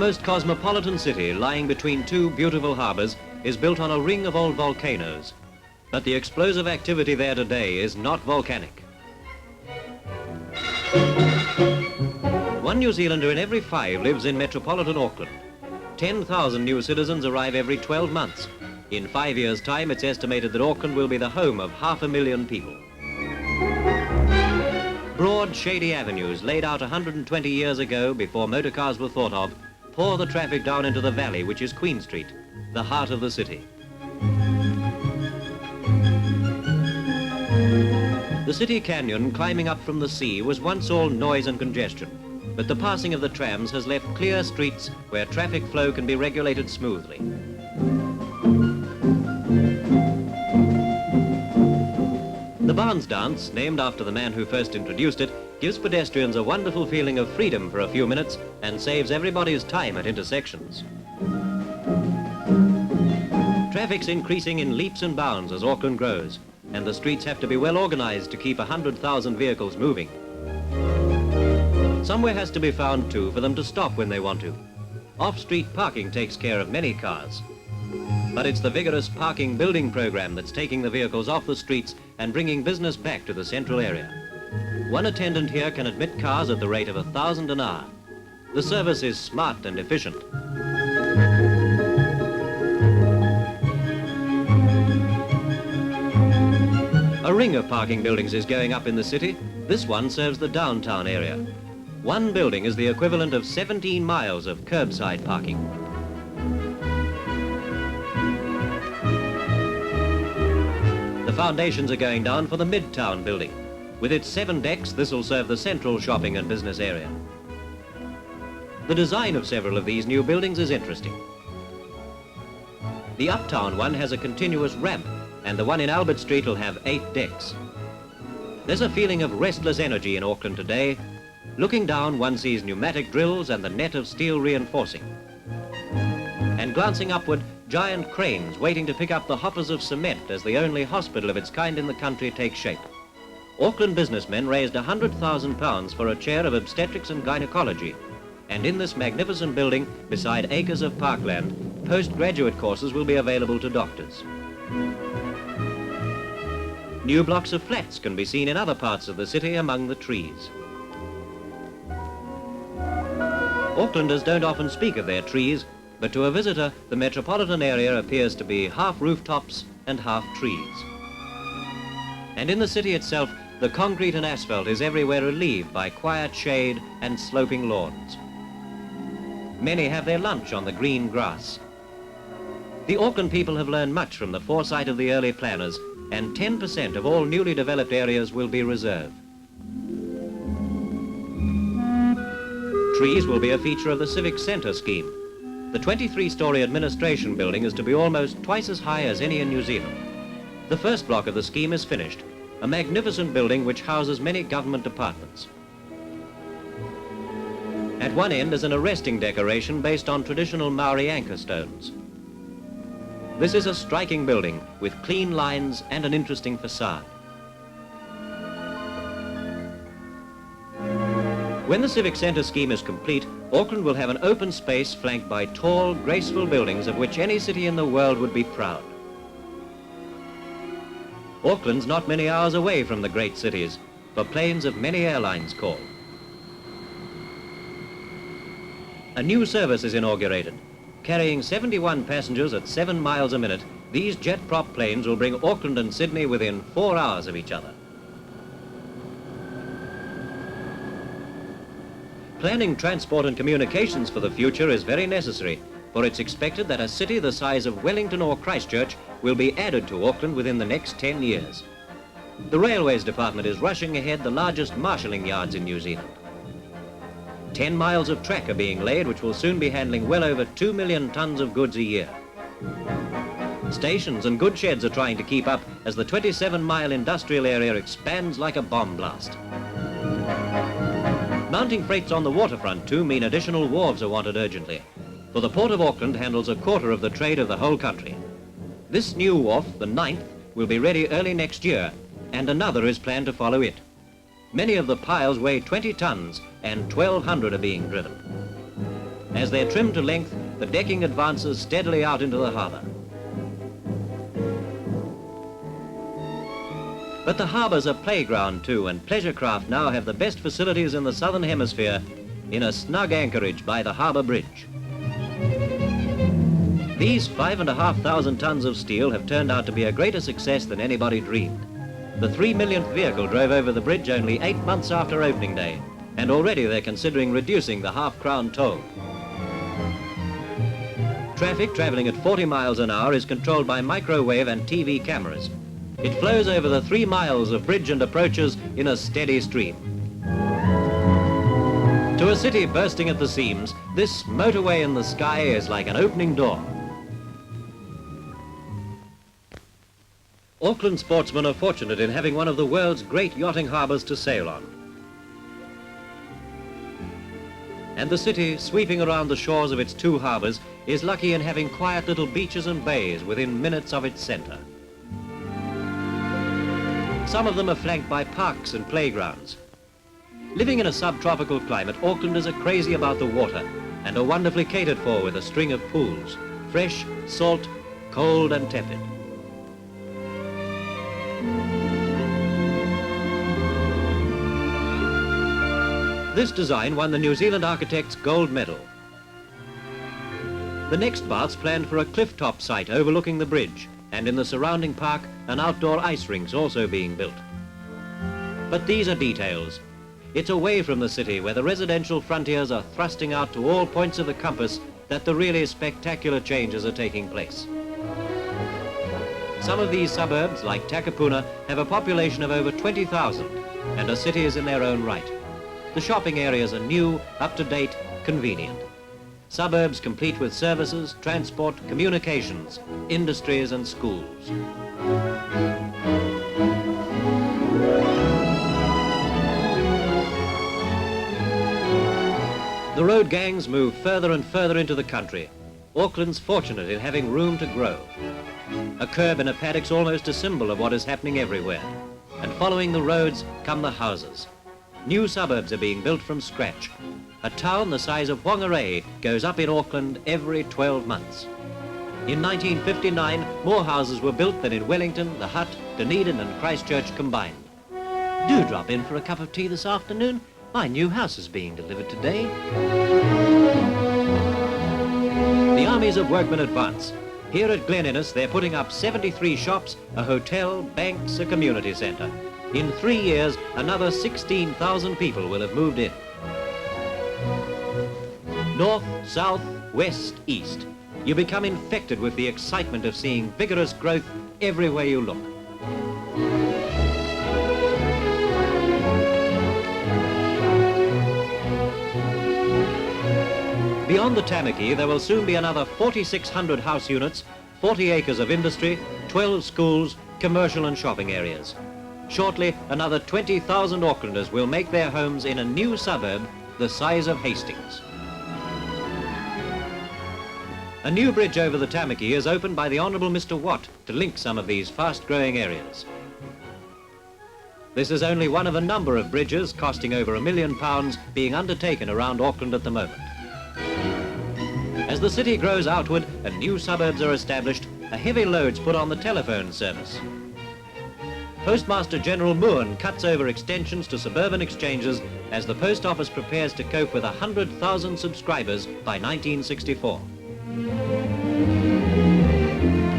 most cosmopolitan city, lying between two beautiful harbours, is built on a ring of old volcanoes. But the explosive activity there today is not volcanic. 1 New Zealander in every 5 lives in metropolitan Auckland. 10,000 new citizens arrive every 12 months. In 5 years' time, it's estimated that Auckland will be the home of 500,000 people. Broad, shady avenues laid out 120 years ago, before motor cars were thought of, pour the traffic down into the valley, which is Queen Street, the heart of the city. The city canyon climbing up from the sea was once all noise and congestion, but the passing of the trams has left clear streets where traffic flow can be regulated smoothly. The Barnes Dance, named after the man who first introduced it, gives pedestrians a wonderful feeling of freedom for a few minutes and saves everybody's time at intersections. Traffic's increasing in leaps and bounds as Auckland grows, and the streets have to be well organized to keep 100,000 vehicles moving. Somewhere has to be found, too, for them to stop when they want to. Off-street parking takes care of many cars. But it's the vigorous parking building program that's taking the vehicles off the streets and bringing business back to the central area. One attendant here can admit cars at the rate of 1,000 an hour. The service is smart and efficient. A ring of parking buildings is going up in the city. This one serves the downtown area. One building is the equivalent of 17 miles of curbside parking. The foundations are going down for the Midtown building. With its 7 decks, this will serve the central shopping and business area. The design of several of these new buildings is interesting. The uptown one has a continuous ramp, and the one in Albert Street will have 8 decks. There's a feeling of restless energy in Auckland today. Looking down, one sees pneumatic drills and the net of steel reinforcing. And glancing upward, giant cranes waiting to pick up the hoppers of cement as the only hospital of its kind in the country takes shape. Auckland businessmen raised £100,000 for a chair of obstetrics and gynecology. And in this magnificent building, beside acres of parkland, postgraduate courses will be available to doctors. New blocks of flats can be seen in other parts of the city among the trees. Aucklanders don't often speak of their trees, but to a visitor, the metropolitan area appears to be half rooftops and half trees. And in the city itself, the concrete and asphalt is everywhere relieved by quiet shade and sloping lawns. Many have their lunch on the green grass. The Auckland people have learned much from the foresight of the early planners, and 10% of all newly developed areas will be reserved. Trees will be a feature of the Civic Centre scheme. The 23-storey administration building is to be almost twice as high as any in New Zealand. The first block of the scheme is finished, a magnificent building which houses many government departments. At one end is an arresting decoration based on traditional Maori anchor stones. This is a striking building with clean lines and an interesting facade. When the Civic Centre scheme is complete, Auckland will have an open space flanked by tall, graceful buildings of which any city in the world would be proud. Auckland's not many hours away from the great cities, for planes of many airlines call. A new service is inaugurated. Carrying 71 passengers at 7 miles a minute, these jet-prop planes will bring Auckland and Sydney within 4 hours of each other. Planning transport and communications for the future is very necessary, for it's expected that a city the size of Wellington or Christchurch will be added to Auckland within the next 10 years. The Railways Department is rushing ahead the largest marshalling yards in New Zealand. 10 miles of track are being laid, which will soon be handling well over 2 million tonnes of goods a year. Stations and goods sheds are trying to keep up as the 27-mile industrial area expands like a bomb blast. Mounting freights on the waterfront, too, mean additional wharves are wanted urgently, for the Port of Auckland handles a quarter of the trade of the whole country. This new wharf, the 9th, will be ready early next year, and another is planned to follow it. Many of the piles weigh 20 tonnes, and 1,200 are being driven. As they're trimmed to length, the decking advances steadily out into the harbour. But the harbour's a playground too, and pleasure craft now have the best facilities in the southern hemisphere in a snug anchorage by the harbour bridge. These 5,500 tons of steel have turned out to be a greater success than anybody dreamed. The 3 millionth vehicle drove over the bridge only 8 months after opening day, and already they're considering reducing the half-crown toll. Traffic travelling at 40 miles an hour is controlled by microwave and TV cameras. It flows over the 3 miles of bridge and approaches in a steady stream. To a city bursting at the seams, this motorway in the sky is like an opening door. Auckland sportsmen are fortunate in having one of the world's great yachting harbours to sail on. And the city, sweeping around the shores of its 2 harbours, is lucky in having quiet little beaches and bays within minutes of its centre. Some of them are flanked by parks and playgrounds. Living in a subtropical climate, Aucklanders are crazy about the water and are wonderfully catered for with a string of pools, fresh, salt, cold and tepid. This design won the New Zealand Architect's Gold Medal. The next bath's planned for a cliff-top site overlooking the bridge, and in the surrounding park, an outdoor ice rink's also being built. But these are details. It's away from the city, where the residential frontiers are thrusting out to all points of the compass, that the really spectacular changes are taking place. Some of these suburbs, like Takapuna, have a population of over 20,000 and are cities in their own right. The shopping areas are new, up-to-date, convenient. Suburbs complete with services, transport, communications, industries and schools. The road gangs move further and further into the country. Auckland's fortunate in having room to grow. A curb in a paddock's almost a symbol of what is happening everywhere. And following the roads come the houses. New suburbs are being built from scratch. A town the size of Whangarei goes up in Auckland every 12 months. In 1959, more houses were built than in Wellington, the Hutt, Dunedin and Christchurch combined. Do drop in for a cup of tea this afternoon. My new house is being delivered today. The armies of workmen advance. Here at Glen Innes, they're putting up 73 shops, a hotel, banks, a community centre. In 3 years, another 16,000 people will have moved in. North, south, west, east. You become infected with the excitement of seeing vigorous growth everywhere you look. Beyond the Tamaki, there will soon be another 4,600 house units, 40 acres of industry, 12 schools, commercial and shopping areas. Shortly, another 20,000 Aucklanders will make their homes in a new suburb the size of Hastings. A new bridge over the Tamaki is opened by the Honourable Mr. Watt to link some of these fast-growing areas. This is only one of a number of bridges costing over £1 million being undertaken around Auckland at the moment. As the city grows outward and new suburbs are established, a heavy load's put on the telephone service. Postmaster General Moon cuts over extensions to suburban exchanges as the post office prepares to cope with 100,000 subscribers by 1964.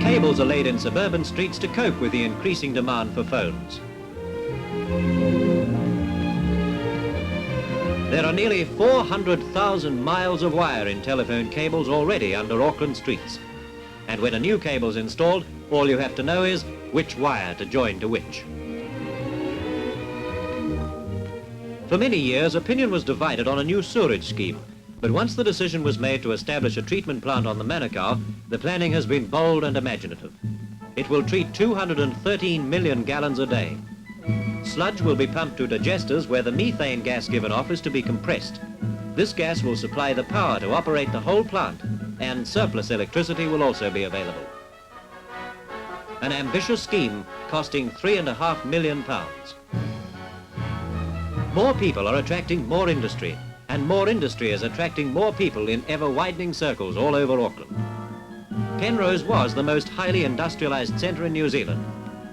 Cables are laid in suburban streets to cope with the increasing demand for phones. There are nearly 400,000 miles of wire in telephone cables already under Auckland streets. And when a new cable's installed, all you have to know is which wire to join to which. For many years, opinion was divided on a new sewerage scheme, but once the decision was made to establish a treatment plant on the Manukau, the planning has been bold and imaginative. It will treat 213 million gallons a day. Sludge will be pumped to digesters where the methane gas given off is to be compressed. This gas will supply the power to operate the whole plant, and surplus electricity will also be available. An ambitious scheme costing £3.5 million. More people are attracting more industry, and more industry is attracting more people in ever-widening circles all over Auckland. Penrose was the most highly industrialised centre in New Zealand,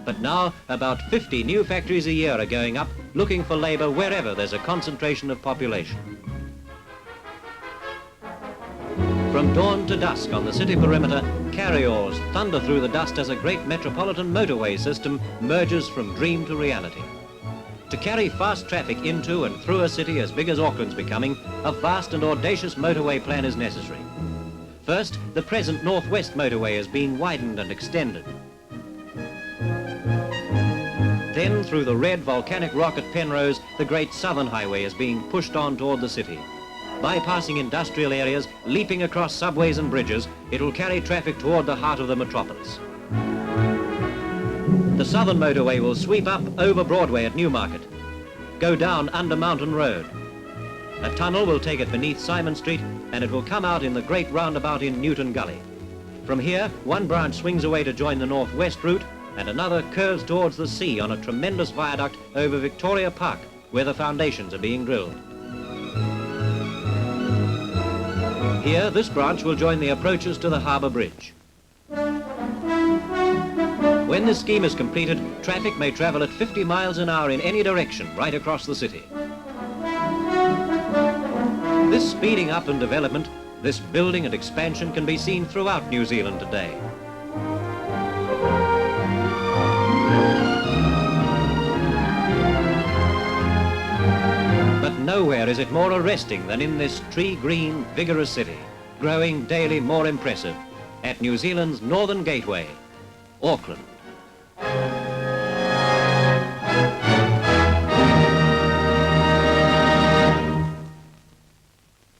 but now about 50 new factories a year are going up, looking for labour wherever there's a concentration of population. From dawn to dusk on the city perimeter, carry-alls thunder through the dust as a great metropolitan motorway system merges from dream to reality. To carry fast traffic into and through a city as big as Auckland's becoming, a vast and audacious motorway plan is necessary. First, the present north-west motorway is being widened and extended. Then, through the red volcanic rock at Penrose, the Great Southern Highway is being pushed on toward the city. Bypassing industrial areas, leaping across subways and bridges, it will carry traffic toward the heart of the metropolis. The Southern Motorway will sweep up over Broadway at Newmarket, go down under Mountain Road. A tunnel will take it beneath Simon Street, and it will come out in the great roundabout in Newton Gully. From here, one branch swings away to join the north-west route, and another curves towards the sea on a tremendous viaduct over Victoria Park, where the foundations are being drilled. Here, this branch will join the approaches to the harbour bridge. When this scheme is completed, traffic may travel at 50 miles an hour in any direction right across the city. This speeding up and development, this building and expansion can be seen throughout New Zealand today. But nowhere is it more arresting than in this tree-green, vigorous city, growing daily more impressive, at New Zealand's northern gateway, Auckland.